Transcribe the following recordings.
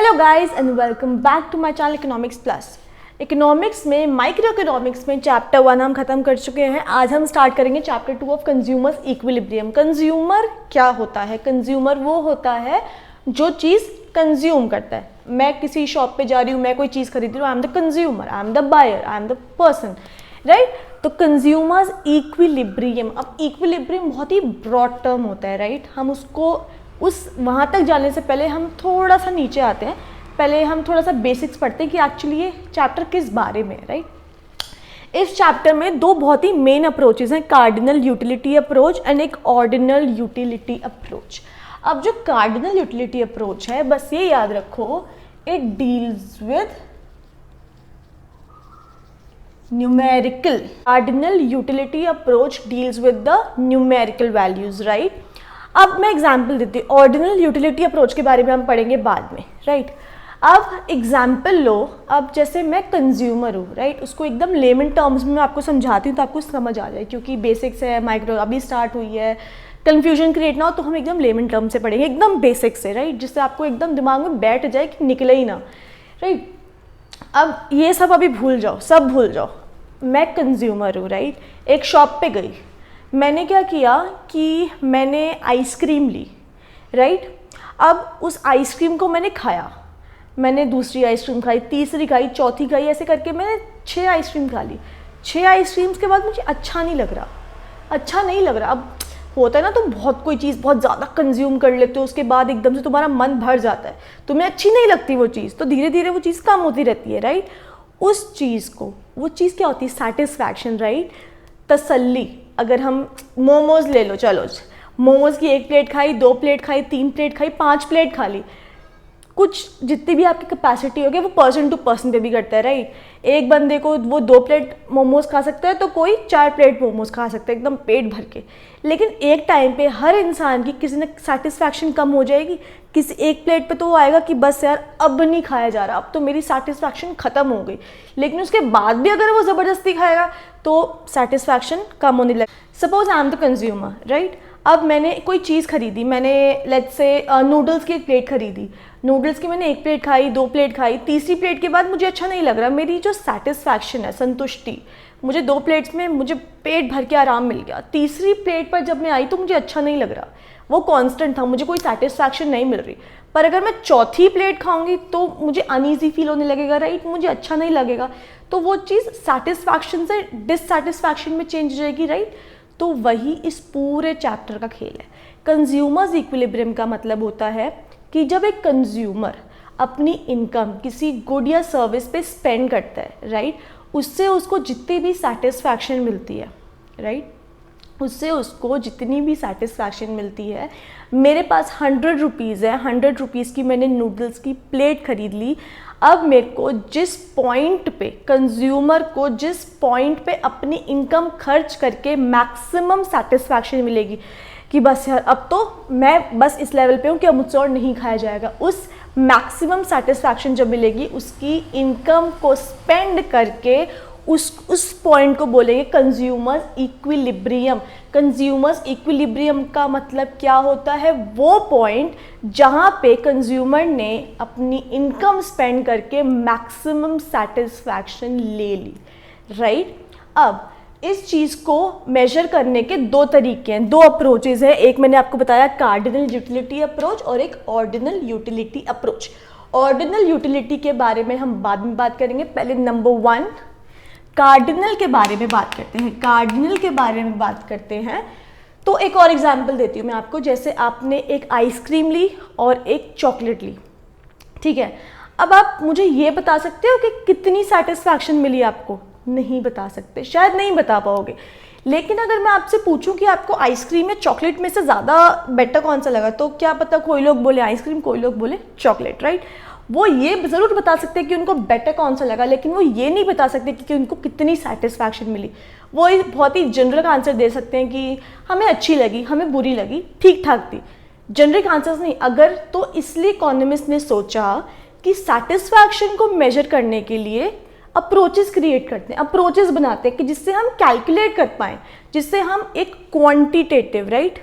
Hello guys and welcome back to my channel economics plus. Economics में microeconomics में chapter 1 हम खत्म कर चुके हैं। आज हम स्टार्ट करेंगे chapter 2 of consumers equilibrium. Consumer क्या होता है? कंज्यूमर वो होता है जो चीज़ कंज्यूम करता है। मैं किसी शॉप पे जा रही हूँ, मैं कोई चीज़ खरीद रही हूँ, I am the consumer, I am the buyer, I am the person, right. तो कंज्यूमर्स इक्विलिब्रियम, अब इक्विलिब्रियम बहुत ही ब्रॉड टर्म होता है, राइट। हम उसको वहाँ तक जाने से पहले हम थोड़ा सा नीचे आते हैं। पहले हम थोड़ा सा बेसिक्स पढ़ते हैं कि एक्चुअली ये चैप्टर किस बारे में है, राइट। इस चैप्टर में दो बहुत ही मेन अप्रोचेज हैं, कार्डिनल यूटिलिटी अप्रोच एंड एक ऑर्डिनल यूटिलिटी अप्रोच। अब जो कार्डिनल यूटिलिटी अप्रोच है, बस ये याद रखो, it deals with numerical. Cardinal utility approach deals with the numerical values, right. अब मैं एग्जाम्पल देती हूँ। ऑर्डिनल यूटिलिटी अप्रोच के बारे में हम पढ़ेंगे बाद में, राइट। अब एग्जाम्पल लो, अब जैसे मैं कंज्यूमर हूँ, राइट, उसको एकदम लेमन टर्म्स में मैं आपको समझाती हूँ तो आपको समझ आ जाए, क्योंकि बेसिक्स है, माइक्रो अभी स्टार्ट हुई है, कन्फ्यूजन क्रिएट ना हो तो हम एकदम लेमन टर्म से पढ़ेंगे, एकदम बेसिक से, राइट, जिससे आपको एकदम दिमाग में बैठ जाए कि निकले ही ना, राइट। अब ये सब अभी भूल जाओ, सब भूल जाओ। मैं कंज्यूमर हूँ, राइट, एक शॉप पे गई, मैंने क्या किया कि मैंने आइसक्रीम ली, राइट। अब उस आइसक्रीम को मैंने खाया, मैंने दूसरी आइसक्रीम खाई, तीसरी खाई, चौथी खाई, ऐसे करके मैंने 6 आइसक्रीम खा ली। 6 आइसक्रीम्स के बाद मुझे अच्छा नहीं लग रहा, अच्छा नहीं लग रहा। अब होता है ना, तुम बहुत कोई चीज़ बहुत ज़्यादा कंज्यूम कर लेते हो, उसके बाद एकदम से तुम्हारा मन भर जाता है, तुम्हें अच्छी नहीं लगती वो चीज़, तो धीरे धीरे वो चीज़ कम होती रहती है, राइट। उस चीज़ को, वो चीज़ क्या होती है? सेटिस्फैक्शन, राइट, तसल्ली। अगर हम मोमोज़ ले लो, चलो मोमोज़ की 1 प्लेट खाई, 2 प्लेट खाई, 3 प्लेट खाई, 5 प्लेट खा ली, कुछ जितनी भी आपकी कैपेसिटी होगी वो पर्सन टू पर्सन पे भी करता है, राइट। एक बंदे को वो 2 प्लेट मोमोज़ खा सकता है तो कोई 4 प्लेट मोमोज़ खा सकता है एकदम पेट भर के। लेकिन एक टाइम पे हर इंसान की किसी न सेटिस्फैक्शन कम हो जाएगी, किसी एक प्लेट पे तो वो आएगा कि बस यार अब नहीं खाया जा रहा, अब तो मेरी सेटिस्फैक्शन ख़त्म हो गई। लेकिन उसके बाद भी अगर वो ज़बरदस्ती खाएगा तो सेटिस्फैक्शन कम होने लगे। Suppose I am the consumer, right. अब मैंने कोई चीज़ खरीदी, मैंने लेट्स से नूडल्स की 1 प्लेट खरीदी, नूडल्स की मैंने 1 प्लेट खाई, 2 प्लेट खाई, तीसरी प्लेट के बाद मुझे अच्छा नहीं लग रहा। मेरी जो सेटिस्फैक्शन है, संतुष्टि, मुझे 2 प्लेट्स में मुझे पेट भर के आराम मिल गया, तीसरी प्लेट पर जब मैं आई तो मुझे अच्छा नहीं लग रहा, वो कांस्टेंट था, मुझे कोई सेटिस्फैक्शन नहीं मिल रही। पर अगर मैं चौथी प्लेट खाऊंगी तो मुझे अनईजी फील होने लगेगा, राइट, मुझे अच्छा नहीं लगेगा, तो वो चीज़ सेटिस्फैक्शन से डिससेटिस्फैक्शन में चेंज हो जाएगी, राइट। तो वही इस पूरे चैप्टर का खेल है। कंज्यूमर्स इक्विलिब्रियम का मतलब होता है कि जब एक कंज्यूमर अपनी इनकम किसी गुड या सर्विस पे स्पेंड करता है, राइट, उससे उसको जितनी भी सेटिस्फैक्शन मिलती है, राइट, उससे उसको जितनी भी सेटिस्फैक्शन मिलती है। मेरे पास 100 रुपीज़ है, 100 रुपीज़ की मैंने नूडल्स की प्लेट खरीद ली। अब मेरे को जिस पॉइंट पे, कंज्यूमर को जिस पॉइंट पे अपनी इनकम खर्च करके मैक्सिमम सेटिस्फैक्शन मिलेगी कि बस यार अब तो मैं बस इस लेवल पे हूँ कि अब मुझसे और नहीं खाया जाएगा, उस मैक्सिमम सेटिस्फैक्शन जब मिलेगी उसकी इनकम को स्पेंड करके उस पॉइंट को बोलेंगे कंज्यूमर्स इक्विलिब्रियम। कंज्यूमर्स इक्विलिब्रियम का मतलब क्या होता है? वो पॉइंट जहाँ पे कंज्यूमर ने अपनी इनकम स्पेंड करके मैक्सिमम सेटिस्फैक्शन ले ली, राइट। अब इस चीज़ को मेजर करने के 2 तरीके हैं, 2 अप्रोचेज हैं। एक मैंने आपको बताया कार्डिनल यूटिलिटी अप्रोच और एक ordinal utility approach. Ordinal utility के बारे में हम बाद में बात करेंगे, पहले नंबर 1 कार्डिनल के बारे में बात करते हैं। कार्डिनल के बारे में बात करते हैं तो एक और एग्जांपल देती हूँ मैं आपको। जैसे आपने एक आइसक्रीम ली और एक चॉकलेट ली, ठीक है। अब आप मुझे ये बता सकते हो कि कितनी सेटिस्फैक्शन मिली आपको? नहीं बता सकते, शायद नहीं बता पाओगे। लेकिन अगर मैं आपसे पूछूं कि आपको आइसक्रीम या चॉकलेट में से ज़्यादा बेटर कौन सा लगा, तो क्या पता कोई लोग बोले आइसक्रीम, कोई लोग बोले चॉकलेट, राइट। वो ये ज़रूर बता सकते हैं कि उनको बेटर कौन सा लगा, लेकिन वो ये नहीं बता सकते कि उनको कितनी सेटिस्फैक्शन मिली। वो बहुत ही जनरल आंसर दे सकते हैं कि हमें अच्छी लगी, हमें बुरी लगी, ठीक ठाक थी। जनरिक आंसर्स नहीं। अगर तो इसलिए इकोनॉमिस्ट ने सोचा कि सेटिस्फैक्शन को मेजर करने के लिए अप्रोचेस क्रिएट करते हैं, अप्रोचेस बनाते हैं कि जिससे हम कैलकुलेट कर पाएँ, जिससे हम एक quantitative, right,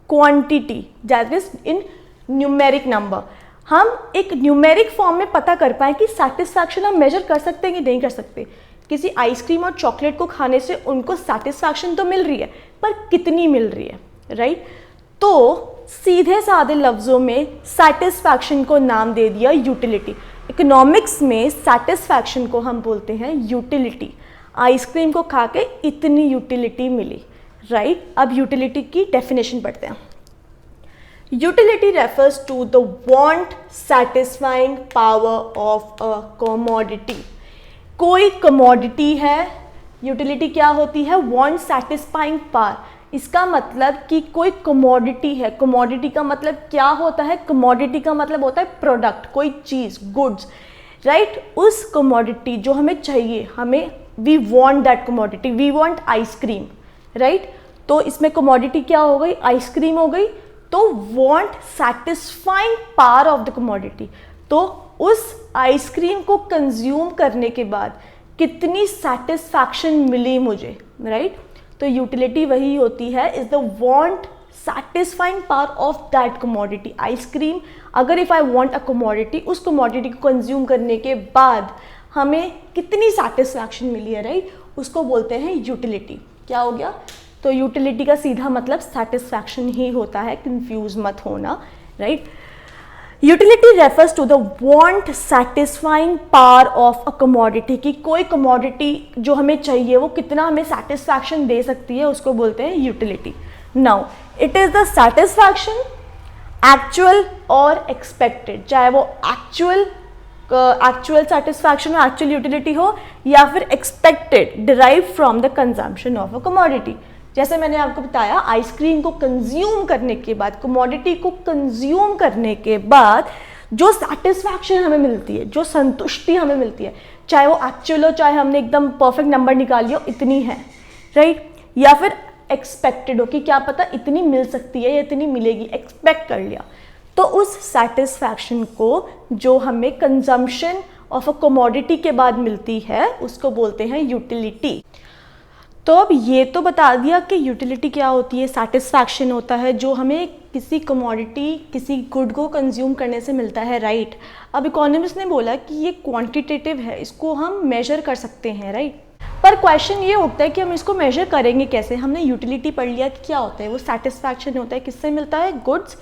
quantity that is in numeric number, हम एक न्यूमेरिक फॉर्म में पता कर पाए कि सेटिस्फैक्शन हम मेजर कर सकते हैं कि नहीं कर सकते। किसी आइसक्रीम और चॉकलेट को खाने से उनको सेटिस्फैक्शन तो मिल रही है, पर कितनी मिल रही है, राइट। तो सीधे साधे लफ्ज़ों में सेटिस्फैक्शन को नाम दे दिया यूटिलिटी। इकोनॉमिक्स में सेटिस्फैक्शन को हम बोलते हैं यूटिलिटी। आइसक्रीम को खा के इतनी यूटिलिटी मिली, राइट। अब यूटिलिटी की डेफिनेशन पढ़ते हैं। Utility refers to the want satisfying power of a commodity. कोई कमोडिटी है, यूटिलिटी क्या होती है, वांट सैटिस्फाइंग पावर। इसका मतलब कि कोई कमोडिटी है। कमोडिटी का मतलब क्या होता है, कमोडिटी का मतलब होता है प्रोडक्ट, कोई चीज़, गुड्स, राइट। उस कमोडिटी जो हमें चाहिए, हमें we want that commodity, we want ice cream, right. तो इसमें कमोडिटी क्या हो गई, आइसक्रीम हो गई। तो want satisfying power of the commodity, तो उस आइसक्रीम को कंज्यूम करने के बाद कितनी सेटिस्फैक्शन मिली मुझे, राइट। तो यूटिलिटी वही होती है, is the want satisfying power of that commodity. Ice cream, अगर if I want a commodity, उस कमोडिटी को कंज्यूम करने के बाद हमें कितनी सेटिस्फैक्शन मिली है, राइट, उसको बोलते हैं यूटिलिटी। क्या हो गया, तो यूटिलिटी का सीधा मतलब सेटिस्फैक्शन ही होता है, कंफ्यूज मत होना, right. Utility refers to the want satisfying power of a commodity, कि कोई कमोडिटी जो हमें चाहिए वो कितना हमें सेटिस्फैक्शन दे सकती है, उसको बोलते हैं utility. Now it is the satisfaction actual और एक्सपेक्टेड, चाहे वो एक्चुअल सेटिस्फैक्शन और एक्चुअल यूटिलिटी हो या फिर expected derive from the consumption of a commodity. जैसे मैंने आपको बताया, आइसक्रीम को कंज्यूम करने के बाद, कमोडिटी को कंज्यूम करने के बाद जो सेटिस्फैक्शन हमें मिलती है, जो संतुष्टि हमें मिलती है, चाहे वो एक्चुअल हो, चाहे हमने एकदम परफेक्ट नंबर निकाली हो, इतनी है, राइट, या फिर एक्सपेक्टेड हो कि क्या पता इतनी मिल सकती है या इतनी मिलेगी, एक्सपेक्ट कर लिया। तो उस सेटिस्फैक्शन को जो हमें कंजम्पशन ऑफ अ कमोडिटी के बाद मिलती है, उसको बोलते हैं यूटिलिटी। तो अब ये तो बता दिया कि यूटिलिटी क्या होती है, सेटिस्फैक्शन होता है जो हमें किसी कमोडिटी, किसी गुड को कंज्यूम करने से मिलता है, राइट। अब इकोनॉमिस्ट ने बोला कि ये क्वांटिटेटिव है, इसको हम मेजर कर सकते हैं, राइट। पर क्वेश्चन ये उठता है कि हम इसको मेजर करेंगे कैसे। हमने यूटिलिटी पढ़ लिया कि क्या होता है, वो सेटिस्फैक्शन होता है, किससे मिलता है, गुड्स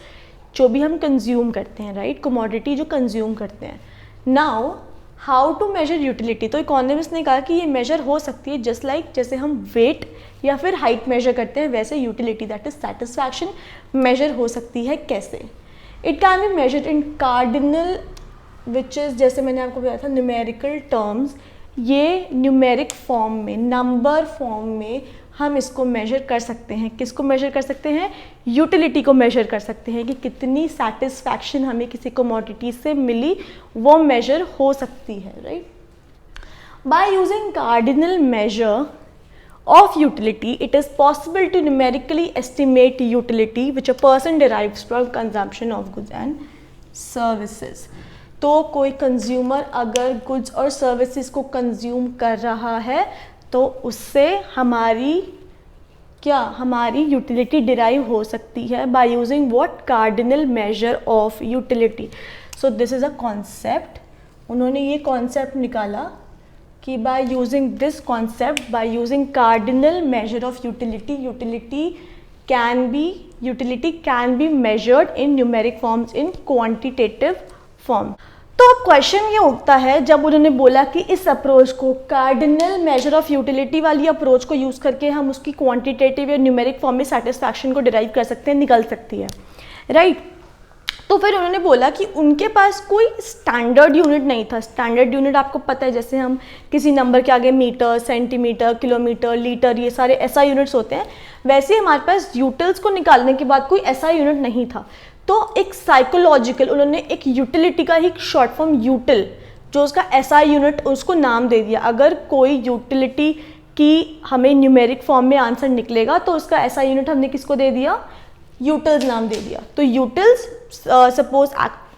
जो भी हम कंज्यूम करते हैं, राइट, कमोडिटी जो कंज्यूम करते हैं। Now how to measure utility, तो इकोनॉमिस्ट ने कहा कि ये मेजर हो सकती है जस्ट लाइक जैसे हम वेट या फिर हाइट मेजर करते हैं, वैसे utility that is satisfaction measure हो सकती है। कैसे, it can be measured in cardinal which is, जैसे मैंने आपको बताया था, न्यूमेरिकल टर्म्स। ये न्यूमेरिक फॉर्म में, नंबर फॉर्म में हम इसको मेजर कर सकते हैं। किसको मेजर कर सकते हैं, यूटिलिटी को मेजर कर सकते हैं कि कितनी सेटिस्फैक्शन हमें किसी कमोडिटी से मिली, वो मेजर हो सकती है, right. By using cardinal measure of utility, it is possible to numerically estimate utility which a person derives from consumption of goods and services. तो कोई कंज्यूमर अगर गुड्स और सर्विसेज को कंज्यूम कर रहा है तो उससे हमारी यूटिलिटी डिराइव हो सकती है by using what, cardinal measure of utility. So this is a concept, उन्होंने ये कॉन्सेप्ट निकाला कि by using this concept, by using cardinal measure of utility, utility can be measured in numeric forms, in quantitative form. तो अब question ये उठता है, जब उन्होंने बोला कि इस अप्रोच को, कार्डिनल मेजर ऑफ यूटिलिटी वाली अप्रोच को यूज़ करके हम उसकी क्वांटिटेटिव या न्यूमेरिक फॉर्म में सेटिस्फैक्शन को डिराइव कर सकते हैं, निकल सकती है, राइट। तो फिर उन्होंने बोला कि उनके पास कोई स्टैंडर्ड यूनिट नहीं था। स्टैंडर्ड यूनिट आपको पता है, जैसे हम किसी नंबर के आगे मीटर, सेंटीमीटर, किलोमीटर, लीटर, ये सारे ऐसा यूनिट्स होते हैं। वैसे हमारे पास यूटिल्स को निकालने के बाद कोई ऐसा यूनिट नहीं था। तो एक साइकोलॉजिकल, उन्होंने एक यूटिलिटी का ही शॉर्ट फॉर्म यूटिल, जो उसका ऐसा यूनिट, उसको नाम दे दिया। अगर कोई यूटिलिटी की हमें न्यूमेरिक फॉर्म में आंसर निकलेगा तो उसका ऐसा यूनिट हमने किसको दे दिया, यूटिल्स नाम दे दिया। तो यूटिल्स, सपोज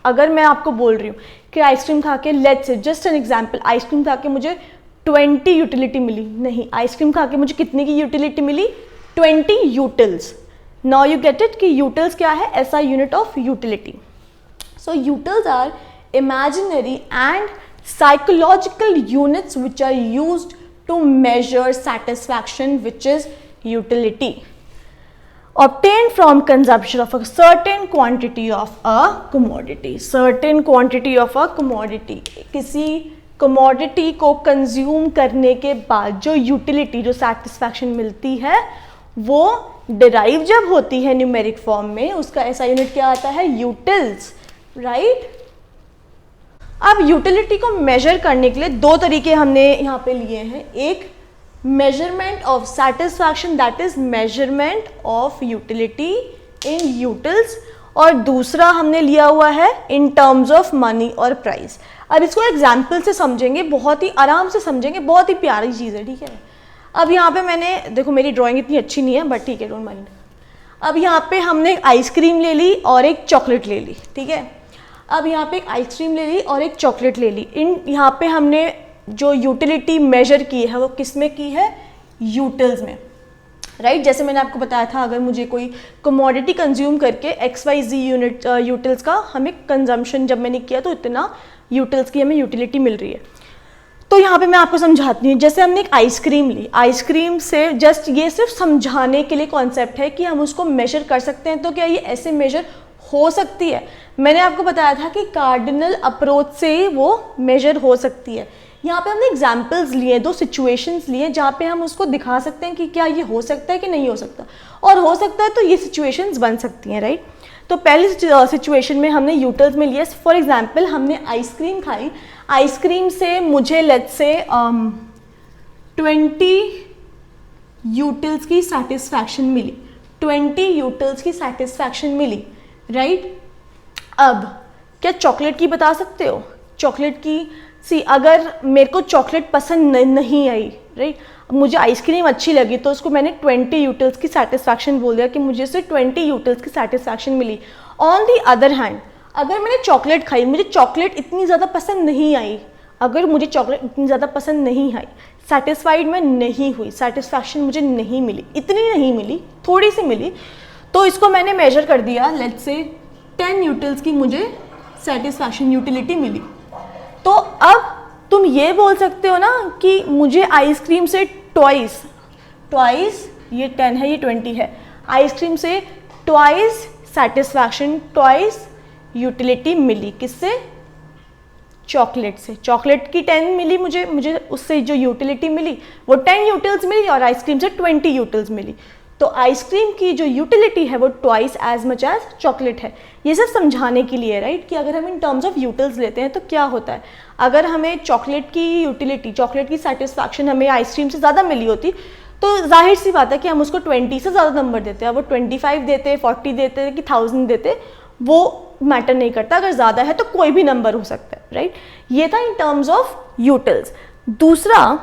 अगर मैं आपको बोल रही हूँ कि आइसक्रीम खा के, let's say just an example, ice cream खा के मुझे 20 यूटिलिटी मिली, नहीं, आइसक्रीम खा के मुझे कितने की यूटिलिटी मिली, 20 utils. Now you get it कि यूटिल्स क्या है, ऐसा unit of utility. So utils are imaginary and psychological units which are used to measure satisfaction, which is utility, obtained from consumption of a certain quantity of a commodity. Certain quantity of a commodity, किसी commodity को consume करने के बाद जो utility, जो satisfaction मिलती है, वो derive जब होती है numeric form में, उसका ऐसा यूनिट क्या आता है, utils, right? अब utility को measure करने के लिए दो तरीके हमने यहाँ पे लिए हैं. एक measurement of satisfaction, that is measurement of utility in utils, और दूसरा हमने लिया हुआ है in terms of money और price. अब इसको एग्जाम्पल से समझेंगे, बहुत ही आराम से समझेंगे, बहुत ही प्यारी चीज़ है, ठीक है. अब यहाँ पे मैंने, देखो मेरी ड्राइंग इतनी अच्छी नहीं है बट ठीक है, डोंट माइंड. अब यहाँ पे हमने एक आइसक्रीम ले ली और एक चॉकलेट ले ली, ठीक है. अब यहाँ पे एक आइसक्रीम ले ली और एक चॉकलेट ले ली. इन यहाँ पे हमने जो यूटिलिटी मेजर की है वो किस में की है, यूटिल्स में, राइट. जैसे मैंने आपको बताया था, अगर मुझे कोई कमोडिटी कंज्यूम करके XYZ यूनिट यूटिल्स का हमें कंजम्पशन जब मैंने किया तो इतना यूटिल्स की हमें यूटिलिटी मिल रही है. तो यहाँ पे मैं आपको समझाती हूँ. जैसे हमने एक आइसक्रीम ली, आइसक्रीम से जस्ट ये सिर्फ समझाने के लिए कॉन्सेप्ट है कि हम उसको मेजर कर सकते हैं. तो क्या ये ऐसे मेजर हो सकती है? मैंने आपको बताया था कि कार्डिनल अप्रोच से ही वो मेजर हो सकती है. यहाँ पे हमने एग्जाम्पल्स लिए, दो सिचुएशंस लिए जहाँ पे हम उसको दिखा सकते हैं कि क्या ये हो सकता है कि नहीं हो सकता, और हो सकता है तो ये सिचुएशंस बन सकती हैं, राइट. तो पहली सिचुएशन में हमने यूटिल्स में लिए. फॉर एग्जांपल हमने आइसक्रीम खाई, आइसक्रीम से मुझे लेट्स से 20 यूटिल्स की सेटिस्फैक्शन मिली, 20 यूटिल्स की सेटिस्फैक्शन मिली, राइट. अब क्या चॉकलेट की बता सकते हो? चॉकलेट की अगर मेरे को चॉकलेट पसंद नहीं आई, राइट, मुझे आइसक्रीम अच्छी लगी तो उसको मैंने 20 यूटिल्स की सेटिस्फैक्शन बोल दिया कि मुझे से 20 यूटिल्स की सेटिस्फैक्शन मिली. ऑन दी अदर हैंड, अगर मैंने चॉकलेट खाई, मुझे चॉकलेट इतनी ज़्यादा पसंद नहीं आई, अगर मुझे चॉकलेट इतनी ज़्यादा पसंद नहीं आई, सेटिस्फाइड मैं नहीं हुई, सेटिस्फैक्शन मुझे नहीं मिली, इतनी नहीं मिली, थोड़ी सी मिली, तो इसको मैंने मेजर कर दिया. लेट्स से 10 यूटिल्स की मुझे सेटिस्फैक्शन यूटिलिटी मिली. तो अब तुम ये बोल सकते हो ना कि मुझे आइसक्रीम से ट्वाइस, ये 10 है, ये 20 है, आइसक्रीम से ट्वाइस सेटिस्फैक्शन, ट्वाइस यूटिलिटी मिली. किससे? चॉकलेट से. चॉकलेट की 10 मिली मुझे उससे जो यूटिलिटी मिली वो 10 यूटिल्स मिली, और आइसक्रीम से 20 यूटिल्स मिली. तो आइसक्रीम की जो यूटिलिटी है वो twice as much as chocolate है. ये सिर्फ समझाने के लिए, राइट, कि अगर हम इन टर्म्स ऑफ यूटिल्स लेते हैं तो क्या होता है. अगर हमें चॉकलेट की यूटिलिटी, चॉकलेट की सेटिस्फैक्शन हमें आइसक्रीम से ज़्यादा मिली होती तो जाहिर सी बात है कि हम उसको 20 से ज़्यादा नंबर देते हैं. वो 25 देते, 40 देते कि 1000 देते, वो मैटर नहीं करता. अगर ज़्यादा है तो कोई भी नंबर हो सकता है, राइट. ये था इन टर्म्स ऑफ यूटिल्स. दूसरा,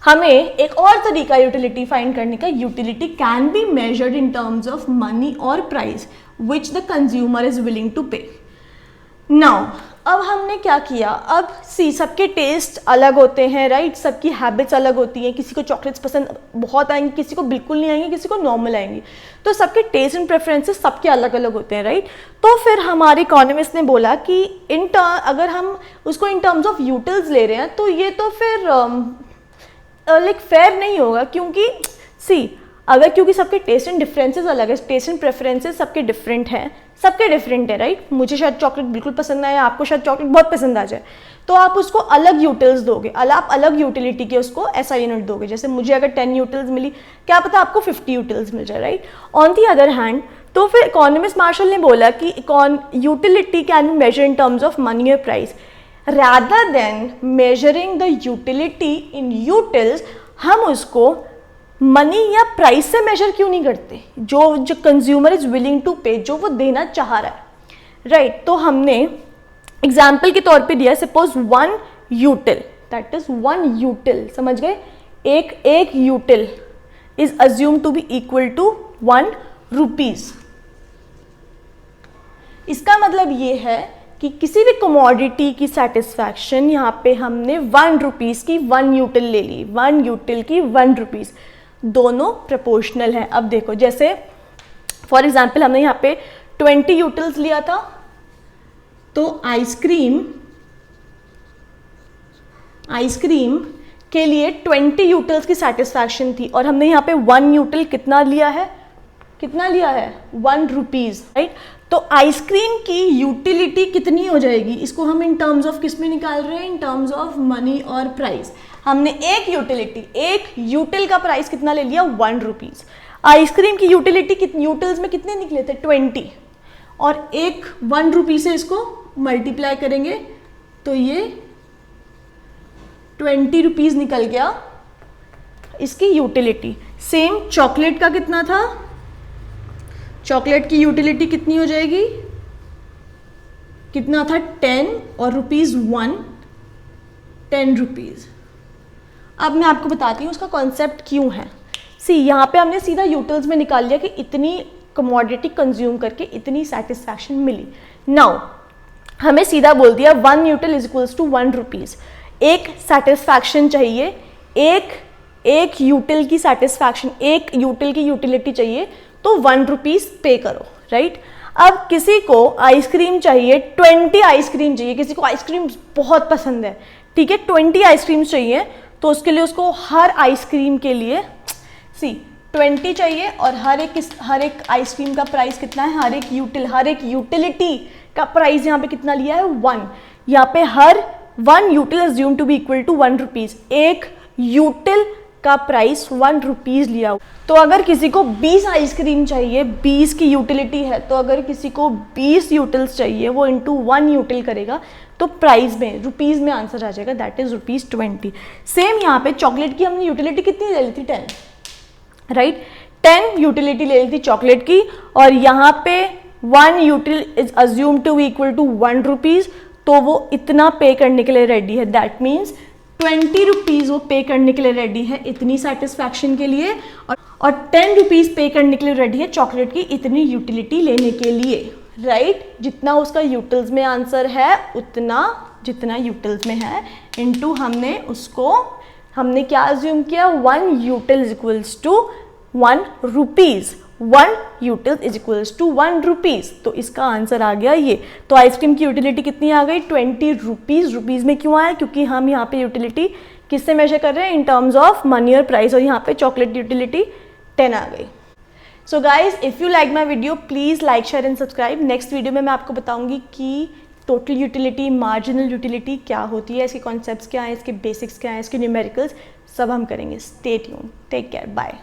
हमें एक और तरीका यूटिलिटी फाइंड करने का, utility can be measured in terms of money और price which the consumer is willing to pay. Now अब हमने क्या किया, अब सबके टेस्ट अलग होते हैं, राइट, सबकी हैबिट्स अलग होती हैं. किसी को चॉकलेट्स पसंद बहुत आएंगी, किसी को बिल्कुल नहीं आएंगी, किसी को नॉर्मल आएंगी. तो सबके टेस्ट एंड प्रेफरेंसेस सबके अलग अलग होते हैं, राइट. तो फिर हमारे इकोनॉमिस्ट ने बोला कि अगर हम उसको इन टर्म्स ऑफ यूटिल्स ले रहे हैं तो ये तो फिर लाइक फेयर नहीं होगा, क्योंकि क्योंकि सबके टेस्ट एंड डिफरेंसेस अलग है, टेस्ट एंड प्रेफरेंसेस सबके डिफरेंट है, राइट. मुझे शायद चॉकलेट बिल्कुल पसंद ना आए, आपको शायद चॉकलेट बहुत पसंद आ जाए, तो आप उसको अलग यूटिल्स दोगे, आप अलग यूटिलिटी के उसको ऐसा यूनिट दोगे. जैसे मुझे अगर 10 यूटिल्स मिली, क्या पता आपको 50 यूटिल्स मिल जाए, right. On the other hand, तो फिर इकोनॉमिस्ट मार्शल ने बोला कि utility can be measure in terms of money और price. rather than measuring the utility in utils, हम उसको मनी या प्राइस से मेजर क्यों नहीं करते, जो कंज्यूमर इज विलिंग टू पे, जो वो देना चाह रहा है, राइट. तो हमने एग्जाम्पल के तौर पे दिया, suppose 1 util, that is 1 util, समझ गए, एक util is assume to be equal to 1 rupees. इसका मतलब ये है कि किसी भी कमोडिटी की सेटिस्फैक्शन, यहाँ पे हमने 1 रुपीज़ की 1 यूटिल ले ली, 1 यूटिल की 1 रुपीज़, दोनों प्रोपोर्शनल हैं. अब देखो, जैसे फॉर एग्जांपल हमने यहाँ पे 20 यूटिल्स लिया था, तो आइसक्रीम के लिए 20 यूटिल्स की सेटिस्फैक्शन थी और हमने यहाँ पे 1 यूटिल कितना लिया है 1 रुपीज़, राइट। तो आइसक्रीम की यूटिलिटी कितनी हो जाएगी, इसको हम इन टर्म्स ऑफ किस में निकाल रहे हैं, इन टर्म्स ऑफ मनी और प्राइस। हमने एक यूटिल का प्राइस कितना ले लिया 1 रुपीज़। आइसक्रीम की यूटिलिटी यूटिल्स में कितने निकले थे 20, और 1 रुपी से इसको मल्टीप्लाई करेंगे तो ये 20 रुपीज़ निकल गया इसकी यूटिलिटी। सेम चॉकलेट का कितना था, चॉकलेट की यूटिलिटी कितनी हो जाएगी, कितना था 10 और ₹1, 10 रुपीज़। अब मैं आपको बताती हूँ उसका कॉन्सेप्ट क्यों है। यहाँ पे हमने सीधा यूटिल्स में निकाल लिया कि इतनी कमोडिटी कंज्यूम करके इतनी सेटिस्फैक्शन मिली। नाउ हमें सीधा बोल दिया 1 util is equals to 1 rupees. एक सेटिस्फैक्शन चाहिए, एक यूटिल की सेटिस्फैक्शन, एक यूटिल की यूटिलिटी चाहिए, तो 1 रुपीज़ पे करो, राइट। अब किसी को आइसक्रीम चाहिए, 20 आइसक्रीम चाहिए, किसी को आइसक्रीम बहुत पसंद है, ठीक है, 20 आइसक्रीम चाहिए, तो उसके लिए उसको हर आइसक्रीम के लिए 20 चाहिए और हर एक आइसक्रीम का प्राइस कितना है, हर एक यूटिलिटी का प्राइस यहाँ पे कितना लिया है 1। यहाँ पे हर 1 util assume to be equal to 1 rupees. एक यूटिल का प्राइस 1 रुपीज़ लिया। तो अगर किसी को 20 आइसक्रीम चाहिए, 20 की यूटिलिटी है, तो अगर किसी को 20 यूटिल्स चाहिए वो इंटू 1 यूटिल करेगा तो प्राइस में रुपीज़ में आंसर आ जाएगा, दैट इज़ ₹20। सेम यहाँ पे चॉकलेट की हमने यूटिलिटी कितनी ले ली थी 10, राइट, 10 यूटिलिटी ले ली थी चॉकलेट की, और यहाँ पे 1 util is assume to be equal to 1 rupees, तो वो इतना पे करने के लिए रेडी है, दैट मीन्स 20 रुपीज़ वो पे करने के लिए रेडी है इतनी सेटिस्फैक्शन के लिए, और 10 रुपीज़ पे करने के लिए रेडी है चॉकलेट की इतनी यूटिलिटी लेने के लिए, राइट। जितना उसका यूटिल्स में आंसर है उतना जितना यूटिल्स में है इनटू हमने क्या अज्यूम किया, 1 util is equals to 1 rupees, 1 util is equals to 1 rupees, तो इसका आंसर आ गया ये। तो आइसक्रीम की यूटिलिटी कितनी आ गई 20 रुपीज़। रुपीज़ में क्यों आया, क्योंकि हम यहाँ पे यूटिलिटी किससे मेजर कर रहे हैं, इन टर्म्स ऑफ मनी और प्राइस, और यहाँ पे चॉकलेट यूटिलिटी 10 आ गई। So guys, if you like my video please like share and subscribe. Next video में मैं आपको बताऊंगी कि टोटल यूटिलिटी, मार्जिनल यूटिलिटी क्या होती है, इसके कॉन्सेप्ट्स क्या हैं, इसके बेसिक्स क्या हैं, इसके न्यूमेरिकल्स सब हम करेंगे। Stay tuned, take care, bye.